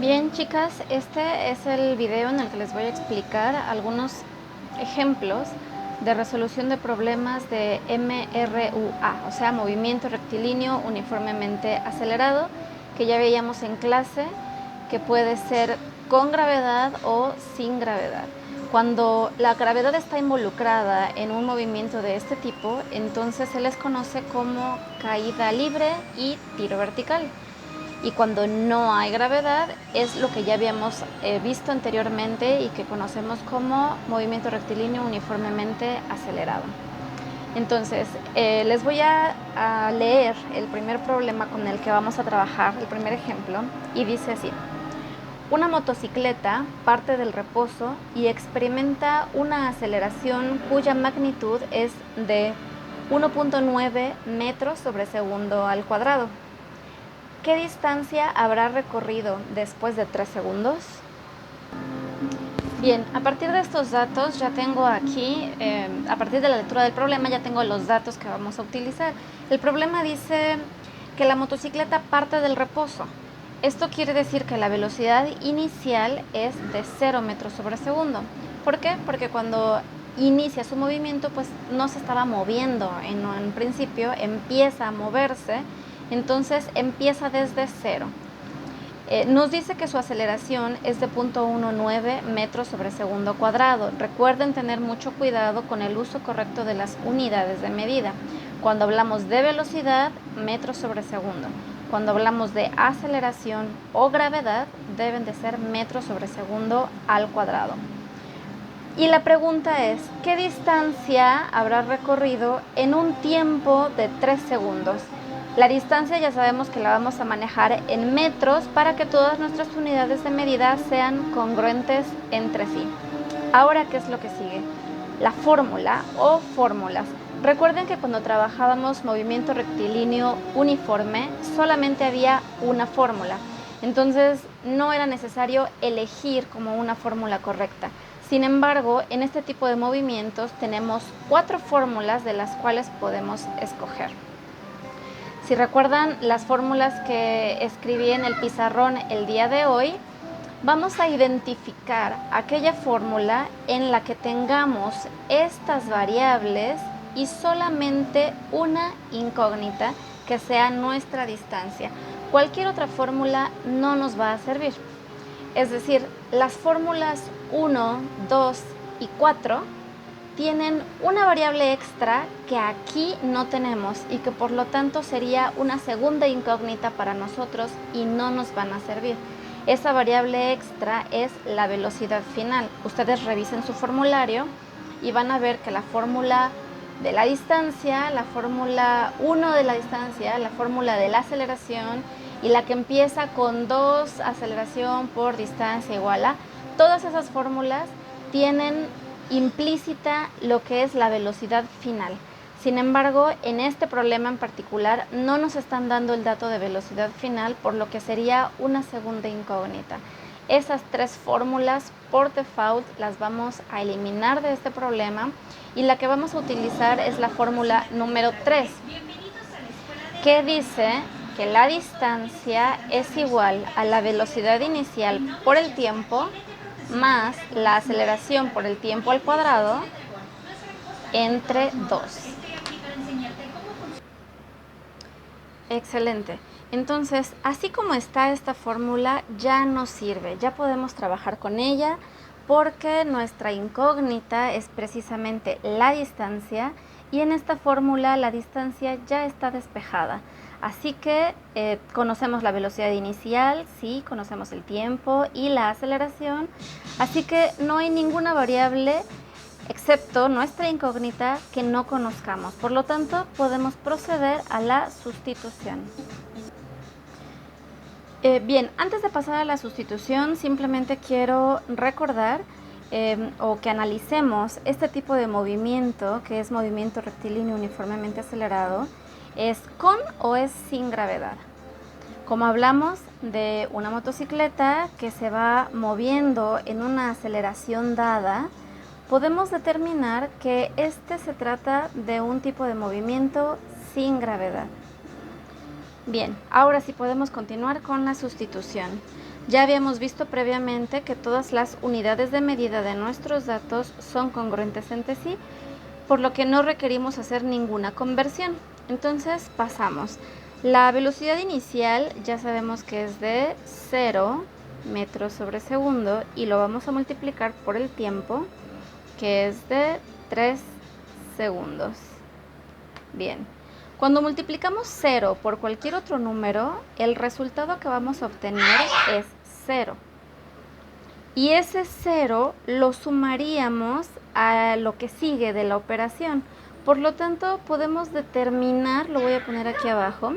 Bien, chicas, este es el video en el que les voy a explicar algunos ejemplos de resolución de problemas de MRUA, o sea, movimiento rectilíneo uniformemente acelerado, que ya veíamos en clase, que puede ser con gravedad o sin gravedad. Cuando la gravedad está involucrada en un movimiento de este tipo, entonces se les conoce como caída libre y tiro vertical. Y cuando no hay gravedad es lo que ya habíamos visto anteriormente y que conocemos como movimiento rectilíneo uniformemente acelerado. Entonces, les voy a leer el primer problema con el que vamos a trabajar, el primer ejemplo, y dice así: una motocicleta parte del reposo y experimenta una aceleración cuya magnitud es de 1.9 metros sobre segundo al cuadrado. ¿Qué distancia habrá recorrido después de 3 segundos? Bien, a partir de estos datos ya tengo aquí, a partir de la lectura del problema ya tengo los datos que vamos a utilizar. El problema dice que la motocicleta parte del reposo. Esto quiere decir que la velocidad inicial es de 0 metros sobre segundo. ¿Por qué? Porque cuando inicia su movimiento, pues no se estaba moviendo en principio, empieza a moverse. Entonces empieza desde cero. Nos dice que su aceleración es de 0.19 metros sobre segundo cuadrado. Recuerden tener mucho cuidado con el uso correcto de las unidades de medida. Cuando hablamos de velocidad, metros sobre segundo. Cuando hablamos de aceleración o gravedad, deben de ser metros sobre segundo al cuadrado. Y la pregunta es, ¿qué distancia habrá recorrido en un tiempo de 3 segundos? La distancia ya sabemos que la vamos a manejar en metros para que todas nuestras unidades de medida sean congruentes entre sí. Ahora, ¿qué es lo que sigue? La fórmula o fórmulas. Recuerden que cuando trabajábamos movimiento rectilíneo uniforme, solamente había una fórmula. Entonces, no era necesario elegir como una fórmula correcta. Sin embargo, en este tipo de movimientos tenemos 4 fórmulas de las cuales podemos escoger. Si recuerdan las fórmulas que escribí en el pizarrón el día de hoy, vamos a identificar aquella fórmula en la que tengamos estas variables y solamente una incógnita que sea nuestra distancia. Cualquier otra fórmula no nos va a servir. Es decir, las fórmulas 1, 2 y 4 tienen una variable extra que aquí no tenemos y que por lo tanto sería una segunda incógnita para nosotros y no nos van a servir. Esa variable extra es la velocidad final. Ustedes revisen su formulario y van a ver que la fórmula de la distancia, la fórmula 1 de la distancia, la fórmula de la aceleración y la que empieza con 2 aceleración por distancia igual a, todas esas fórmulas tienen implícita lo que es la velocidad final. Sin embargo, en este problema en particular no nos están dando el dato de velocidad final, por lo que sería una segunda incógnita. Esas 3 fórmulas por default las vamos a eliminar de este problema y la que vamos a utilizar es la fórmula número 3, que dice que la distancia es igual a la velocidad inicial por el tiempo más la aceleración por el tiempo al cuadrado entre 2. Excelente. Entonces, así como está esta fórmula, ya nos sirve, ya podemos trabajar con ella porque nuestra incógnita es precisamente la distancia y en esta fórmula la distancia ya está despejada. Así que conocemos la velocidad inicial, sí, conocemos el tiempo y la aceleración, así que no hay ninguna variable excepto nuestra incógnita que no conozcamos. Por lo tanto, podemos proceder a la sustitución. Bien, antes de pasar a la sustitución, simplemente quiero recordar o que analicemos este tipo de movimiento, que es movimiento rectilíneo uniformemente acelerado. ¿Es con o es sin gravedad? Como hablamos de una motocicleta que se va moviendo en una aceleración dada, podemos determinar que este se trata de un tipo de movimiento sin gravedad. Bien, ahora sí podemos continuar con la sustitución. Ya habíamos visto previamente que todas las unidades de medida de nuestros datos son congruentes entre sí, por lo que no requerimos hacer ninguna conversión. Entonces pasamos. La velocidad inicial ya sabemos que es de 0 metros sobre segundo y lo vamos a multiplicar por el tiempo, que es de 3 segundos. Bien. Cuando multiplicamos 0 por cualquier otro número, el resultado que vamos a obtener es 0. Y ese 0 lo sumaríamos a lo que sigue de la operación. Por lo tanto, podemos determinar, lo voy a poner aquí abajo,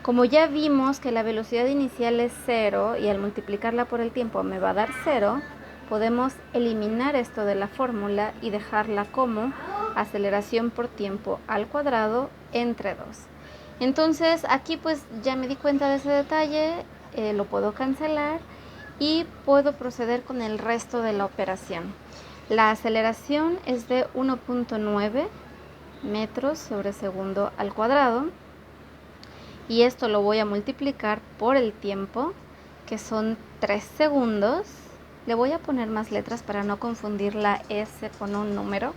como ya vimos que la velocidad inicial es 0 y al multiplicarla por el tiempo me va a dar 0, podemos eliminar esto de la fórmula y dejarla como aceleración por tiempo al cuadrado entre 2. Entonces aquí pues ya me di cuenta de ese detalle, lo puedo cancelar y puedo proceder con el resto de la operación. La aceleración es de 1.9 metros sobre segundo al cuadrado y esto lo voy a multiplicar por el tiempo, que son 3 segundos. Le voy a poner más letras para no confundir la S con un número,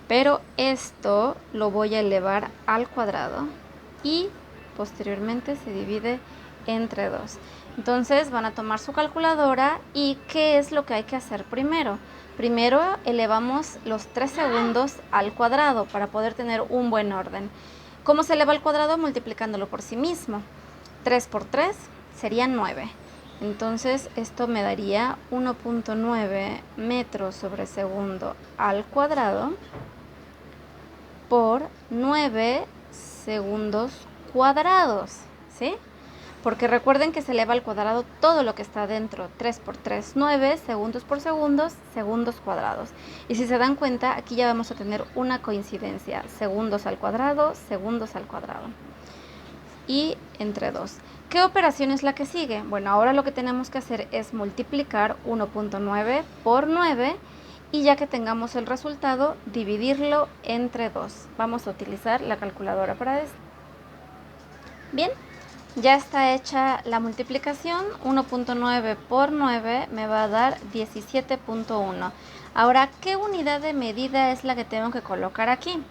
pero esto lo voy a elevar al cuadrado y posteriormente se divide entre 2. Entonces van a tomar su calculadora y ¿qué es lo que hay que hacer primero? Primero elevamos los 3 segundos al cuadrado para poder tener un buen orden. ¿Cómo se eleva al cuadrado? Multiplicándolo por sí mismo. 3 por 3 sería 9. Entonces esto me daría 1.9 metros sobre segundo al cuadrado por 9 segundos cuadrados, ¿sí? Porque recuerden que se eleva al cuadrado todo lo que está dentro. 3 por 3, 9, segundos por segundos, segundos cuadrados. Y si se dan cuenta, aquí ya vamos a tener una coincidencia. Segundos al cuadrado, segundos al cuadrado. Y entre 2. ¿Qué operación es la que sigue? Bueno, ahora lo que tenemos que hacer es multiplicar 1.9 por 9 y ya que tengamos el resultado, dividirlo entre 2. Vamos a utilizar la calculadora para esto. Bien, ya está hecha la multiplicación. 1.9 por 9 me va a dar 17.1. Ahora, ¿qué unidad de medida es la que tengo que colocar aquí?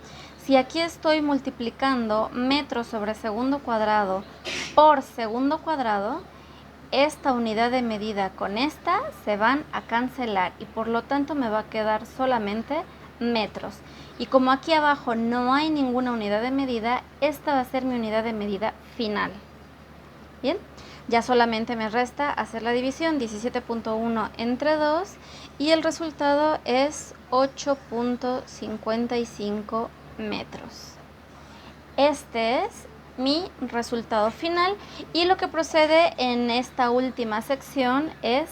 Si aquí estoy multiplicando metros sobre segundo cuadrado por segundo cuadrado, esta unidad de medida con esta se van a cancelar y por lo tanto me va a quedar solamente metros. Y como aquí abajo no hay ninguna unidad de medida, esta va a ser mi unidad de medida final. Bien, ya solamente me resta hacer la división, 17.1 entre 2 y el resultado es 8.55 metros. Este es mi resultado final y lo que procede en esta última sección es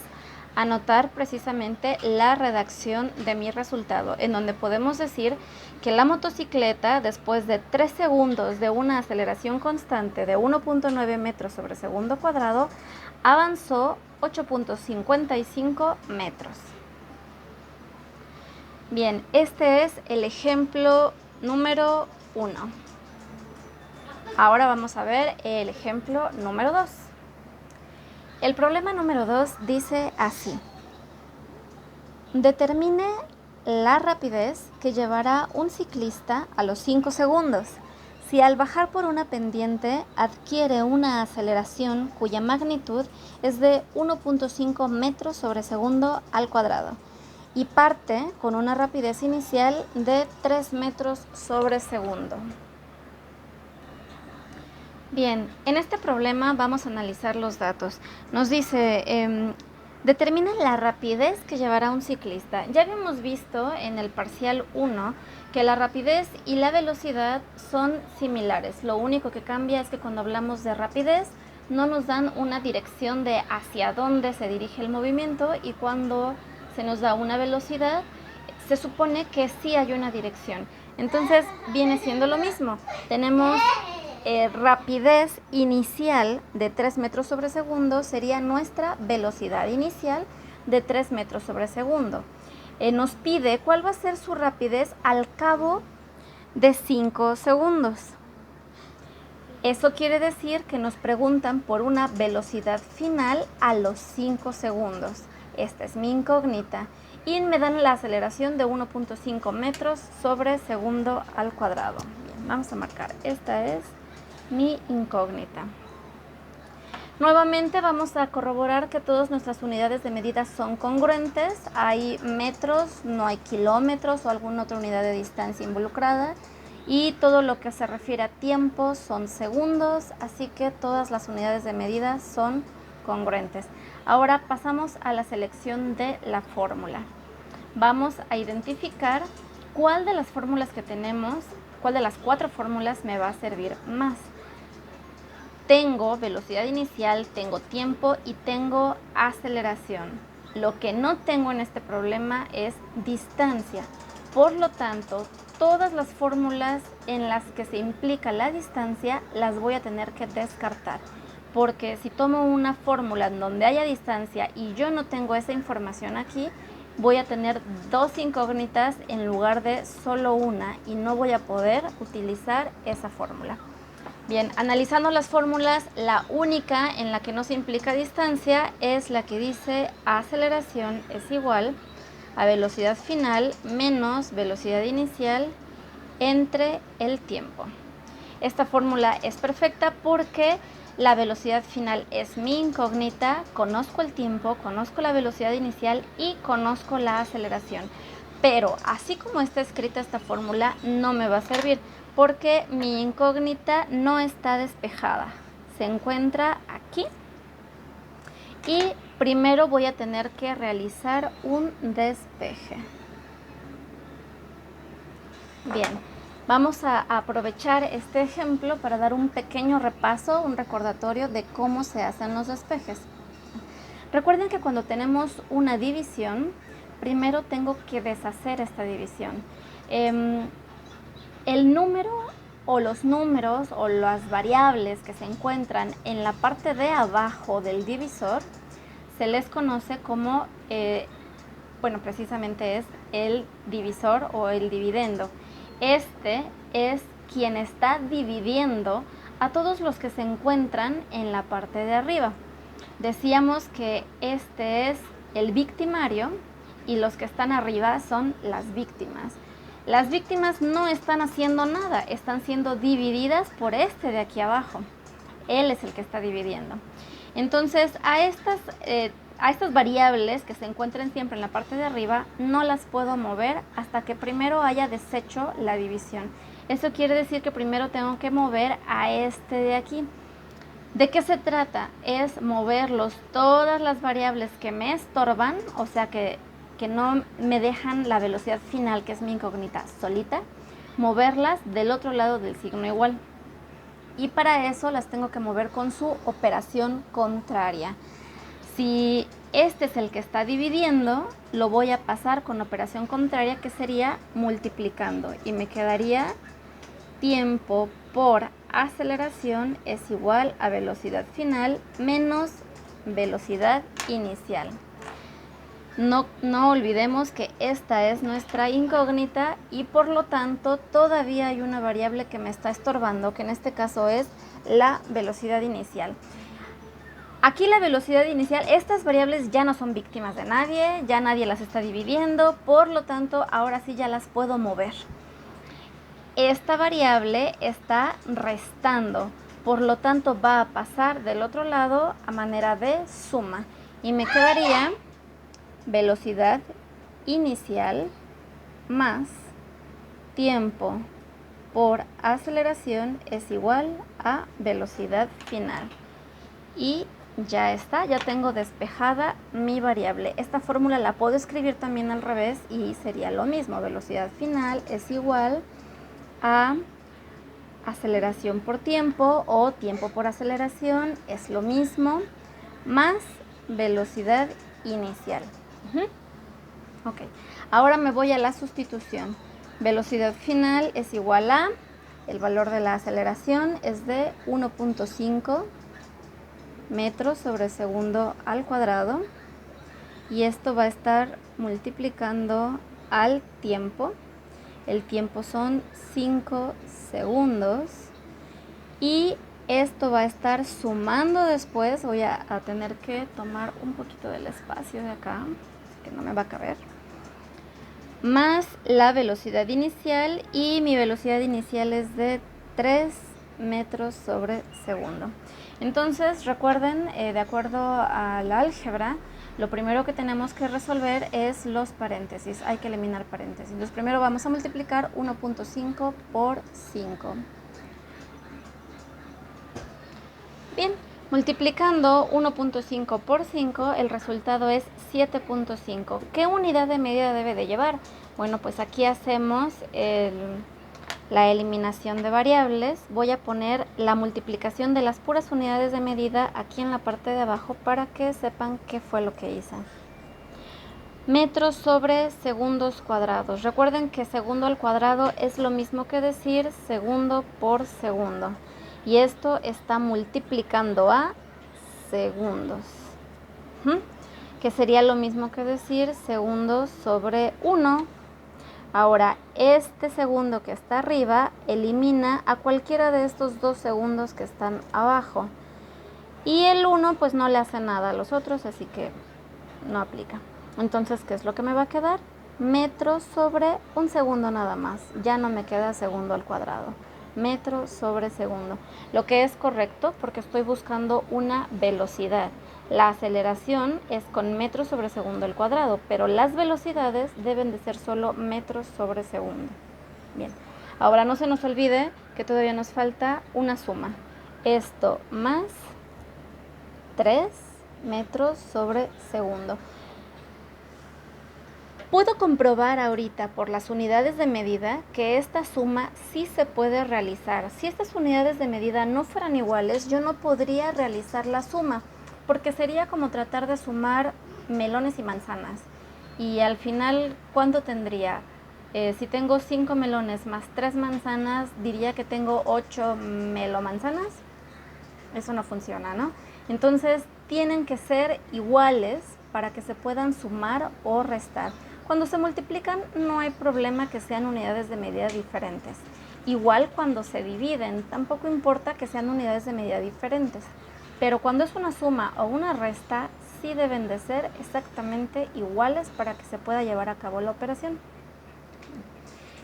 anotar precisamente la redacción de mi resultado, en donde podemos decir que la motocicleta, después de 3 segundos de una aceleración constante de 1.9 metros sobre segundo cuadrado, avanzó 8.55 metros. Bien, este es el ejemplo número 1. Ahora vamos a ver el ejemplo número 2. El problema número 2 dice así: determine la rapidez que llevará un ciclista a los 5 segundos si al bajar por una pendiente adquiere una aceleración cuya magnitud es de 1.5 metros sobre segundo al cuadrado y parte con una rapidez inicial de 3 metros sobre segundo. Bien, en este problema vamos a analizar los datos. Nos dice, determina la rapidez que llevará un ciclista. Ya habíamos visto en el parcial 1 que la rapidez y la velocidad son similares. Lo único que cambia es que cuando hablamos de rapidez no nos dan una dirección de hacia dónde se dirige el movimiento y cuando se nos da una velocidad se supone que sí hay una dirección. Entonces viene siendo lo mismo. Tenemos rapidez inicial de 3 metros sobre segundo, sería nuestra velocidad inicial de 3 metros sobre segundo. Nos pide cuál va a ser su rapidez al cabo de 5 segundos. Eso quiere decir que nos preguntan por una velocidad final a los 5 segundos. Esta es mi incógnita. Y me dan la aceleración de 1.5 metros sobre segundo al cuadrado. Bien, vamos a marcar. Esta es mi incógnita. Nuevamente vamos a corroborar que todas nuestras unidades de medida son congruentes. Hay metros, no hay kilómetros o alguna otra unidad de distancia involucrada. Y todo lo que se refiere a tiempo son segundos, así que todas las unidades de medida son congruentes. Ahora pasamos a la selección de la fórmula. Vamos a identificar cuál de las fórmulas que tenemos, cuál de las 4 fórmulas me va a servir más. Tengo velocidad inicial, tengo tiempo y tengo aceleración. Lo que no tengo en este problema es distancia. Por lo tanto, todas las fórmulas en las que se implica la distancia las voy a tener que descartar. Porque si tomo una fórmula en donde haya distancia y yo no tengo esa información aquí, voy a tener 2 incógnitas en lugar de solo una y no voy a poder utilizar esa fórmula. Bien, analizando las fórmulas, la única en la que no se implica distancia es la que dice aceleración es igual a velocidad final menos velocidad inicial entre el tiempo. Esta fórmula es perfecta porque la velocidad final es mi incógnita, conozco el tiempo, conozco la velocidad inicial y conozco la aceleración. Pero así como está escrita esta fórmula, no me va a servir porque mi incógnita no está despejada. Se encuentra aquí y primero voy a tener que realizar un despeje. Bien, vamos a aprovechar este ejemplo para dar un pequeño repaso, un recordatorio de cómo se hacen los despejes. Recuerden que cuando tenemos una división, primero tengo que deshacer esta división. El número o los números o las variables que se encuentran en la parte de abajo del divisor se les conoce como, precisamente es el divisor o el dividendo. Este es quien está dividiendo a todos los que se encuentran en la parte de arriba. Decíamos que este es el victimario y los que están arriba son las víctimas. Las víctimas no están haciendo nada, están siendo divididas por este de aquí abajo. Él es el que está dividiendo. Entonces, a estas variables que se encuentren siempre en la parte de arriba, no las puedo mover hasta que primero haya deshecho la división. Eso quiere decir que primero tengo que mover a este de aquí. ¿De qué se trata? Es moverlos todas las variables que me estorban, o sea que no me dejan la velocidad final, que es mi incógnita, solita, moverlas del otro lado del signo igual. Y para eso las tengo que mover con su operación contraria. Si este es el que está dividiendo, lo voy a pasar con operación contraria, que sería multiplicando. Y me quedaría tiempo por aceleración es igual a velocidad final menos velocidad inicial. No olvidemos que esta es nuestra incógnita y por lo tanto todavía hay una variable que me está estorbando, que en este caso es la velocidad inicial. Aquí la velocidad inicial, estas variables ya no son víctimas de nadie, ya nadie las está dividiendo, por lo tanto ahora sí ya las puedo mover. Esta variable está restando, por lo tanto va a pasar del otro lado a manera de suma y me quedaría velocidad inicial más tiempo por aceleración es igual a velocidad final. Y ya está, ya tengo despejada mi variable. Esta fórmula la puedo escribir también al revés y sería lo mismo. Velocidad final es igual a aceleración por tiempo o tiempo por aceleración es lo mismo más velocidad inicial. Ok, ahora me voy a la sustitución. Velocidad final es igual a, el valor de la aceleración es de 1.5 metros sobre segundo al cuadrado y esto va a estar multiplicando al tiempo. El tiempo son 5 segundos y Esto va a estar sumando después. Voy a tener que tomar un poquito del espacio de acá, que no me va a caber. Más la velocidad inicial, y mi velocidad inicial es de 3 metros sobre segundo. Entonces recuerden, de acuerdo a la álgebra, lo primero que tenemos que resolver es los paréntesis. Hay que eliminar paréntesis. Entonces primero vamos a multiplicar 1.5 por 5. Bien, multiplicando 1.5 por 5, el resultado es 7.5. ¿Qué unidad de medida debe de llevar? Bueno, pues aquí hacemos la eliminación de variables. Voy a poner la multiplicación de las puras unidades de medida aquí en la parte de abajo para que sepan qué fue lo que hice. Metros sobre segundos cuadrados. Recuerden que segundo al cuadrado es lo mismo que decir segundo por segundo. Y esto está multiplicando a segundos, que sería lo mismo que decir segundos sobre 1. Ahora, este segundo que está arriba elimina a cualquiera de estos 2 segundos que están abajo. Y el 1 pues no le hace nada a los otros, así que no aplica. Entonces, ¿qué es lo que me va a quedar? Metros sobre un segundo nada más. Ya no me queda segundo al cuadrado. Metro sobre segundo. Lo que es correcto porque estoy buscando una velocidad. La aceleración es con metros sobre segundo al cuadrado, pero las velocidades deben de ser solo metros sobre segundo. Bien, ahora no se nos olvide que todavía nos falta una suma. Esto más 3 metros sobre segundo. Puedo comprobar ahorita por las unidades de medida que esta suma sí se puede realizar. Si estas unidades de medida no fueran iguales, yo no podría realizar la suma, porque sería como tratar de sumar melones y manzanas. Y al final, ¿cuánto tendría? Si tengo 5 melones más 3 manzanas, diría que tengo 8 melomanzanas. Eso no funciona, ¿no? Entonces, tienen que ser iguales para que se puedan sumar o restar. Cuando se multiplican no hay problema que sean unidades de medida diferentes. Igual cuando se dividen, tampoco importa que sean unidades de medida diferentes. Pero cuando es una suma o una resta, sí deben de ser exactamente iguales para que se pueda llevar a cabo la operación.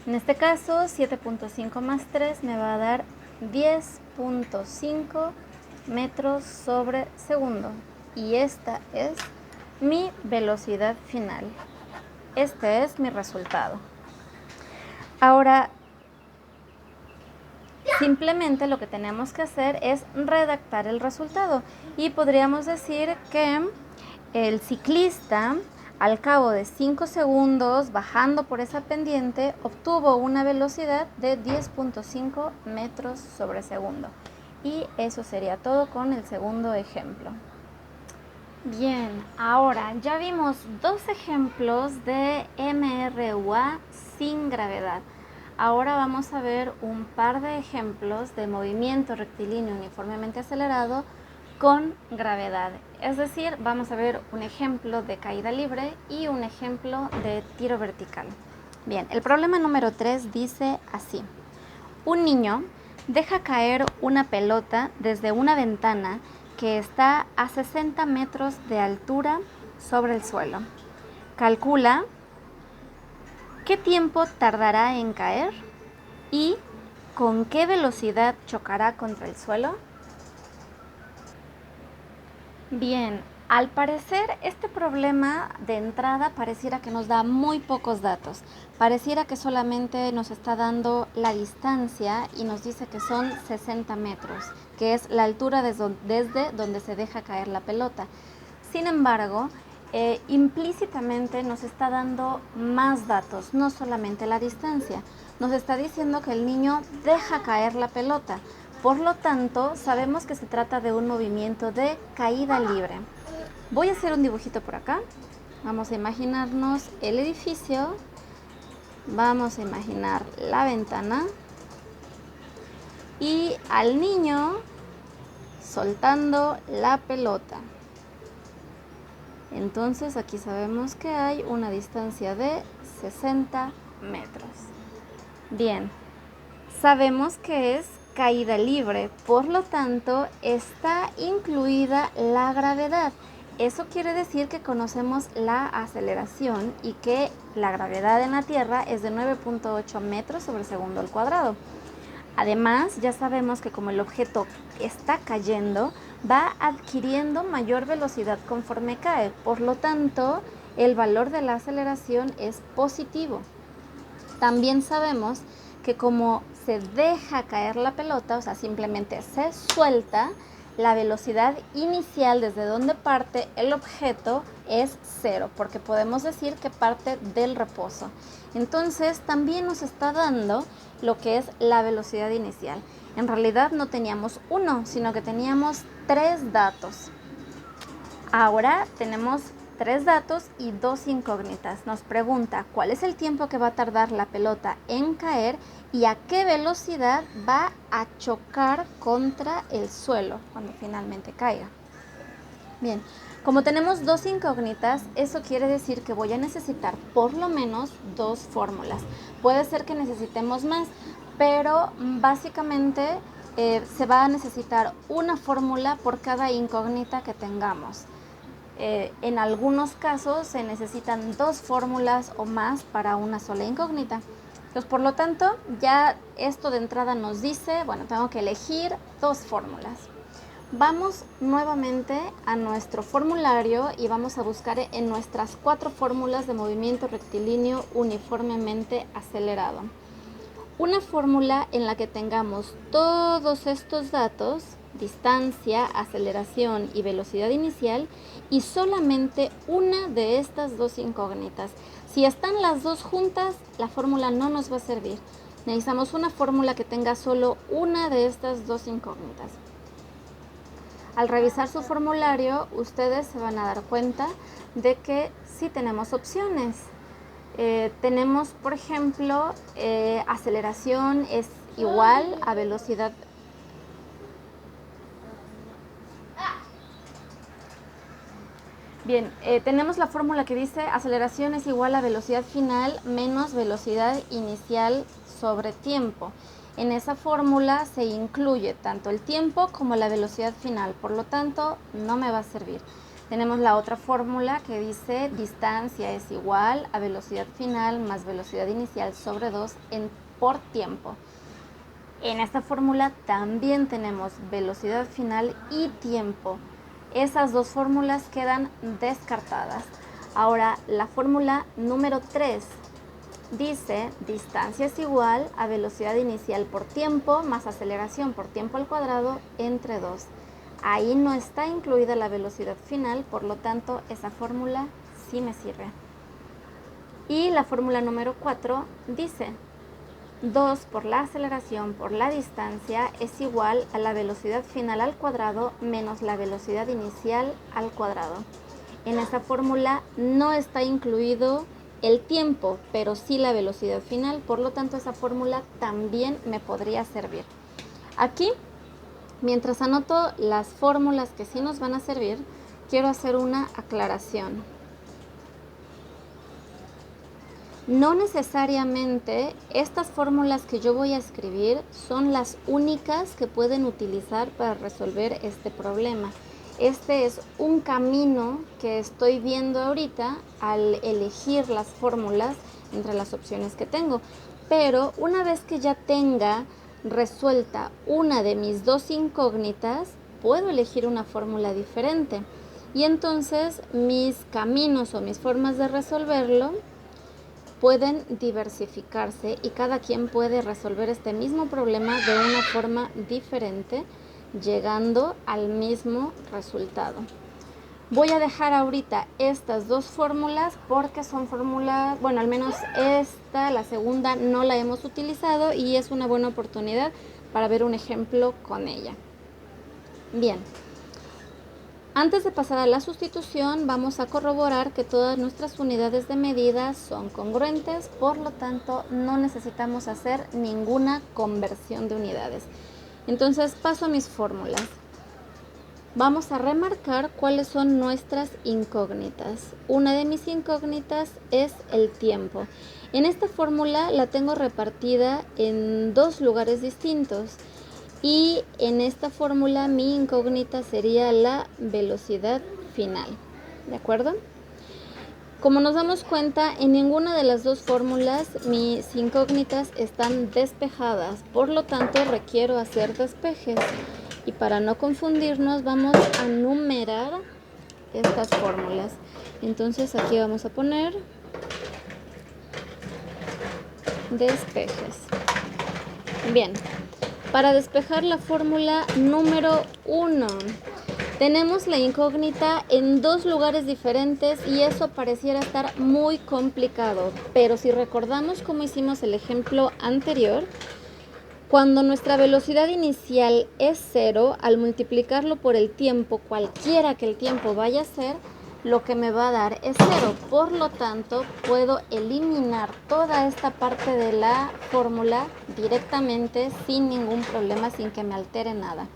En este caso, 7.5 más 3 me va a dar 10.5 metros sobre segundo. Y esta es mi velocidad final. Este es mi resultado. Ahora, simplemente lo que tenemos que hacer es redactar el resultado. Y podríamos decir que el ciclista, al cabo de 5 segundos, bajando por esa pendiente, obtuvo una velocidad de 10.5 metros sobre segundo. Y eso sería todo con el segundo ejemplo. Bien, ahora ya vimos 2 ejemplos de MRUA sin gravedad. Ahora vamos a ver un par de ejemplos de movimiento rectilíneo uniformemente acelerado con gravedad. Es decir, vamos a ver un ejemplo de caída libre y un ejemplo de tiro vertical. Bien, el problema número 3 dice así. Un niño deja caer una pelota desde una ventana que está a 60 metros de altura sobre el suelo. Calcula qué tiempo tardará en caer y con qué velocidad chocará contra el suelo. Bien, al parecer este problema de entrada pareciera que nos da muy pocos datos. Pareciera que solamente nos está dando la distancia y nos dice que son 60 metros, que es la altura desde donde se deja caer la pelota. Sin embargo, implícitamente nos está dando más datos, no solamente la distancia. Nos está diciendo que el niño deja caer la pelota. Por lo tanto, sabemos que se trata de un movimiento de caída libre. Voy a hacer un dibujito por acá. Vamos a imaginarnos el edificio. Vamos a imaginar la ventana. Y al niño soltando la pelota. Entonces aquí sabemos que hay una distancia de 60 metros. Bien, sabemos que es caída libre, por lo tanto está incluida la gravedad. Eso quiere decir que conocemos la aceleración y que la gravedad en la Tierra es de 9.8 metros sobre segundo al cuadrado. Además, ya sabemos que como el objeto está cayendo, va adquiriendo mayor velocidad conforme cae. Por lo tanto, el valor de la aceleración es positivo. También sabemos que como se deja caer la pelota, o sea, simplemente se suelta, la velocidad inicial desde donde parte el objeto es 0, porque podemos decir que parte del reposo. Entonces, también nos está dando lo que es la velocidad inicial. En realidad no teníamos 1, sino que teníamos 3 datos. Ahora tenemos 3 datos y 2 incógnitas. Nos pregunta cuál es el tiempo que va a tardar la pelota en caer y a qué velocidad va a chocar contra el suelo cuando finalmente caiga. Bien, como tenemos 2 incógnitas, eso quiere decir que voy a necesitar por lo menos 2 fórmulas. Puede ser que necesitemos más, pero básicamente se va a necesitar una fórmula por cada incógnita que tengamos. En algunos casos se necesitan 2 fórmulas o más para una sola incógnita. Entonces, por lo tanto, ya esto de entrada nos dice, bueno, tengo que elegir 2 fórmulas. Vamos nuevamente a nuestro formulario y vamos a buscar en nuestras 4 fórmulas de movimiento rectilíneo uniformemente acelerado. Una fórmula en la que tengamos todos estos datos, distancia, aceleración y velocidad inicial, y solamente una de estas 2 incógnitas. Si están las 2 juntas, la fórmula no nos va a servir. Necesitamos una fórmula que tenga solo una de estas 2 incógnitas. Al revisar su formulario, ustedes se van a dar cuenta de que sí tenemos opciones. Tenemos, por ejemplo, aceleración es igual a velocidad. Bien, tenemos la fórmula que dice aceleración es igual a velocidad final menos velocidad inicial sobre tiempo. En esa fórmula se incluye tanto el tiempo como la velocidad final, por lo tanto no me va a servir. Tenemos la otra fórmula que dice distancia es igual a velocidad final más velocidad inicial sobre 2 por tiempo. En esta fórmula también tenemos velocidad final y tiempo. Esas 2 fórmulas quedan descartadas. Ahora, la fórmula número 3 dice distancia es igual a velocidad inicial por tiempo más aceleración por tiempo al cuadrado entre 2. Ahí no está incluida la velocidad final, por lo tanto esa fórmula sí me sirve. Y la fórmula número 4 dice 2 por la aceleración por la distancia es igual a la velocidad final al cuadrado menos la velocidad inicial al cuadrado. En esta fórmula no está incluido el tiempo, pero sí la velocidad final, por lo tanto esa fórmula también me podría servir. Aquí, mientras anoto las fórmulas que sí nos van a servir, quiero hacer una aclaración. No necesariamente estas fórmulas que yo voy a escribir son las únicas que pueden utilizar para resolver este problema. Este es un camino que estoy viendo ahorita al elegir las fórmulas entre las opciones que tengo. Pero una vez que ya tenga resuelta una de mis 2 incógnitas, puedo elegir una fórmula diferente. Y entonces mis caminos o mis formas de resolverlo pueden diversificarse y cada quien puede resolver este mismo problema de una forma diferente, llegando al mismo resultado. Voy a dejar ahorita estas 2 fórmulas porque son fórmulas, bueno, al menos esta, la segunda, no la hemos utilizado y es una buena oportunidad para ver un ejemplo con ella. Bien. Antes de pasar a la sustitución, vamos a corroborar que todas nuestras unidades de medida son congruentes, por lo tanto no necesitamos hacer ninguna conversión de unidades. Entonces paso a mis fórmulas. Vamos a remarcar cuáles son nuestras incógnitas. Una de mis incógnitas es el tiempo. En esta fórmula la tengo repartida en 2 lugares distintos. Y en esta fórmula mi incógnita sería la velocidad final. ¿De acuerdo? Como nos damos cuenta, en ninguna de las dos fórmulas mis incógnitas están despejadas, por lo tanto requiero hacer despejes. Y para no confundirnos vamos a numerar estas fórmulas. Entonces aquí vamos a poner despejes. Bien, para despejar la fórmula número 1, tenemos la incógnita en dos lugares diferentes y eso pareciera estar muy complicado. Pero si recordamos cómo hicimos el ejemplo anterior, cuando nuestra velocidad inicial es 0, al multiplicarlo por el tiempo, cualquiera que el tiempo vaya a ser, lo que me va a dar es 0. Por lo tanto, puedo eliminar toda esta parte de la fórmula directamente sin ningún problema, sin que me altere nada.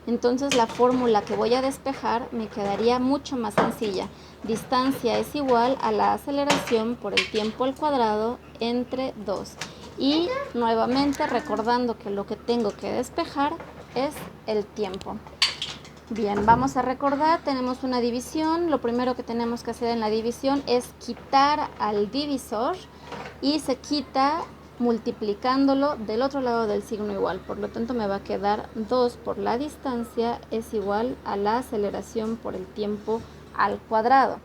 Entonces la fórmula que voy a despejar me quedaría mucho más sencilla. Distancia es igual a la aceleración por el tiempo al cuadrado entre 2. Y nuevamente recordando que lo que tengo que despejar es el tiempo. Bien, vamos a recordar, tenemos una división. Lo primero que tenemos que hacer en la división es quitar al divisor y se quita multiplicándolo del otro lado del signo igual. Por lo tanto me va a quedar 2 por la distancia es igual a la aceleración por el tiempo al cuadrado.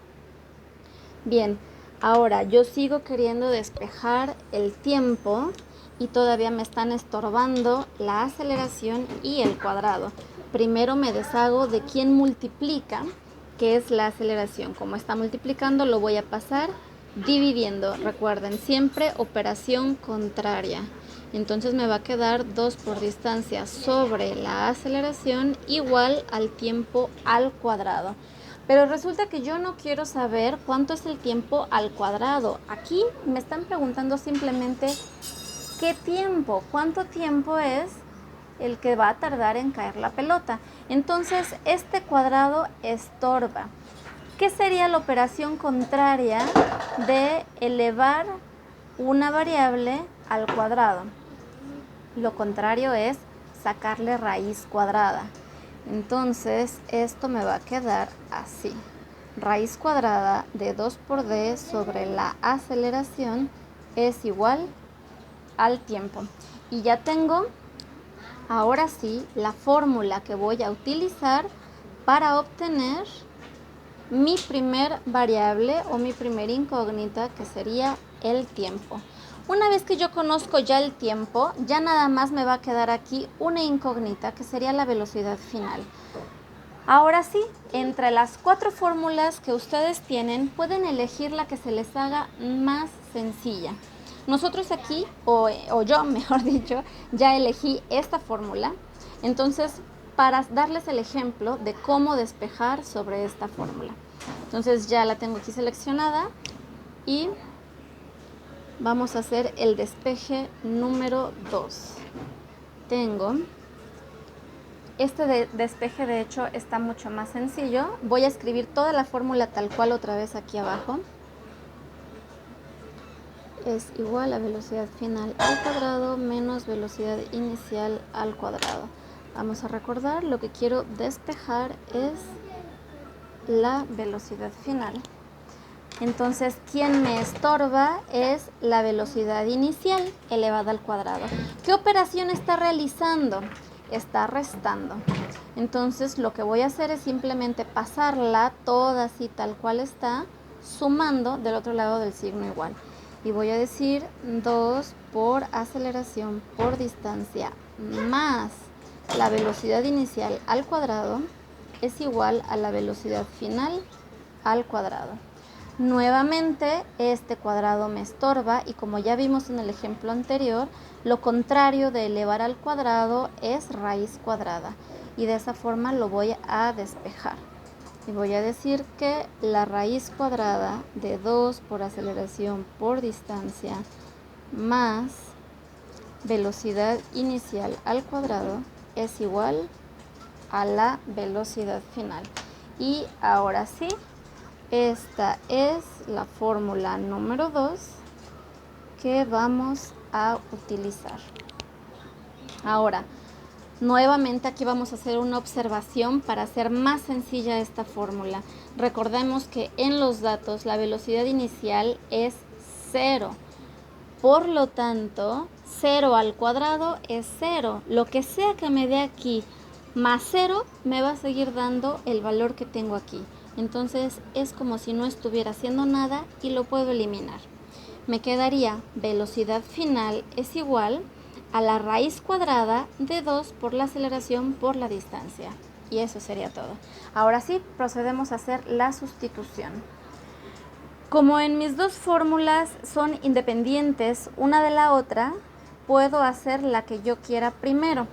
Bien, ahora yo sigo queriendo despejar el tiempo y todavía me están estorbando la aceleración y el cuadrado. Primero me deshago de quien multiplica, que es la aceleración. Como está multiplicando, lo voy a pasar dividiendo. Recuerden, siempre operación contraria. Entonces me va a quedar 2 por distancia sobre la aceleración igual al tiempo al cuadrado. Pero resulta que yo no quiero saber cuánto es el tiempo al cuadrado. Aquí me están preguntando simplemente qué tiempo, cuánto tiempo es el que va a tardar en caer la pelota. Entonces este cuadrado estorba. ¿Qué sería la operación contraria de elevar una variable al cuadrado? Lo contrario es sacarle raíz cuadrada. Entonces esto me va a quedar así. Raíz cuadrada de 2 por d sobre la aceleración es igual al tiempo. Y ya tengo, ahora sí, la fórmula que voy a utilizar para obtener mi primer variable o mi primer incógnita, que sería el tiempo. Una vez que yo conozco ya el tiempo, ya nada más me va a quedar aquí una incógnita, que sería la velocidad final. Ahora sí, entre las 4 fórmulas que ustedes tienen, pueden elegir la que se les haga más sencilla. Nosotros aquí, o yo mejor dicho, ya elegí esta fórmula. Entonces, para darles el ejemplo de cómo despejar sobre esta fórmula. Entonces ya la tengo aquí seleccionada y vamos a hacer el despeje número 2. Tengo este despeje, de hecho está mucho más sencillo. Voy a escribir toda la fórmula tal cual otra vez aquí abajo. Es igual a velocidad final al cuadrado menos velocidad inicial al cuadrado. Vamos a recordar, lo que quiero despejar es la velocidad final. Entonces, quien me estorba es la velocidad inicial elevada al cuadrado. ¿Qué operación está realizando? Está restando. Entonces, lo que voy a hacer es simplemente pasarla toda así tal cual está, sumando del otro lado del signo igual. Y voy a decir 2 por aceleración por distancia más la velocidad inicial al cuadrado es igual a la velocidad final al cuadrado. Nuevamente este cuadrado me estorba y como ya vimos en el ejemplo anterior, lo contrario de elevar al cuadrado es raíz cuadrada y de esa forma lo voy a despejar. Y voy a decir que la raíz cuadrada de 2 por aceleración por distancia más velocidad inicial al cuadrado es igual a la velocidad final. Y ahora sí, esta es la fórmula número 2 que vamos a utilizar. Ahora, Nuevamente aquí vamos a hacer una observación para hacer más sencilla esta fórmula. Recordemos que en los datos la velocidad inicial es 0. Por lo tanto, 0 al cuadrado es 0. Lo que sea que me dé aquí más 0 me va a seguir dando el valor que tengo aquí. Entonces es como si no estuviera haciendo nada y lo puedo eliminar. Me quedaría velocidad final es igual a la raíz cuadrada de 2 por la aceleración por la distancia. Y eso sería todo. Ahora sí, procedemos a hacer la sustitución. Como en mis dos fórmulas son independientes una de la otra, puedo hacer la que yo quiera primero.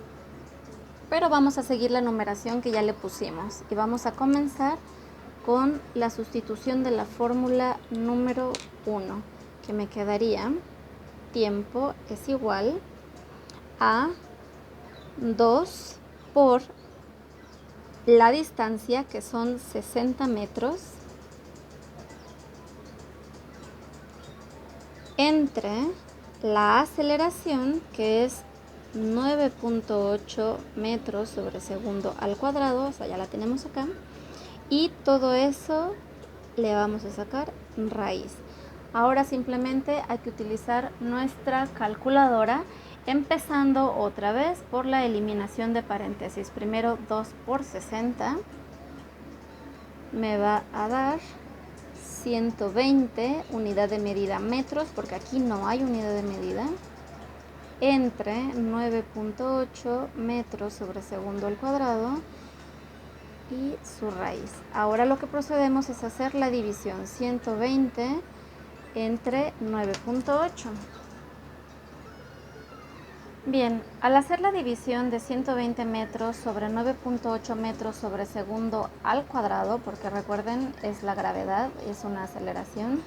Pero vamos a seguir la numeración que ya le pusimos. Y vamos a comenzar con la sustitución de la fórmula número 1, que me quedaría tiempo es igual a 2 por la distancia, que son 60 metros, entre la aceleración, que es 9.8 metros sobre segundo al cuadrado, o sea, ya la tenemos acá, y todo eso le vamos a sacar raíz. Ahora simplemente hay que utilizar nuestra calculadora, empezando otra vez por la eliminación de paréntesis. Primero 2 por 60 me va a dar 120, unidad de medida metros, porque aquí no hay unidad de medida, entre 9.8 metros sobre segundo al cuadrado y su raíz. Ahora lo que procedemos es hacer la división 120 entre 9.8. Bien, al hacer la división de 120 metros sobre 9.8 metros sobre segundo al cuadrado, porque recuerden es la gravedad, es una aceleración,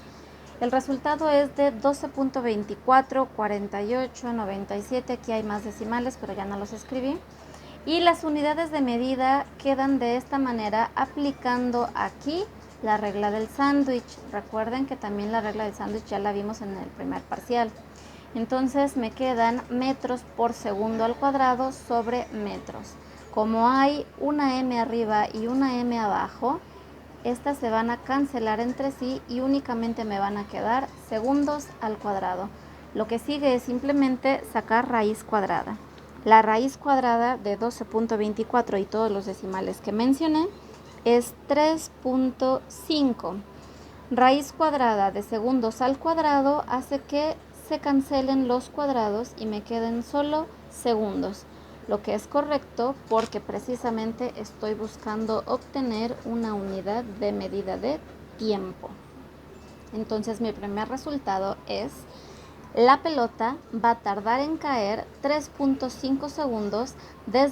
el resultado es de 12.24, 48, 97, aquí hay más decimales pero ya no los escribí. Y las unidades de medida quedan de esta manera aplicando aquí la regla del sándwich. Recuerden que también la regla del sándwich ya la vimos en el primer parcial. Entonces me quedan metros por segundo al cuadrado sobre metros. Como hay una m arriba y una m abajo, estas se van a cancelar entre sí y únicamente me van a quedar segundos al cuadrado. Lo que sigue es simplemente sacar raíz cuadrada. La raíz cuadrada de 12.24 y todos los decimales que mencioné es 3.5. Raíz cuadrada de segundos al cuadrado hace que se cancelen los cuadrados y me queden solo segundos, lo que es correcto porque precisamente estoy buscando obtener una unidad de medida de tiempo. Entonces mi primer resultado es: la pelota va a tardar en caer 3.5 segundos desde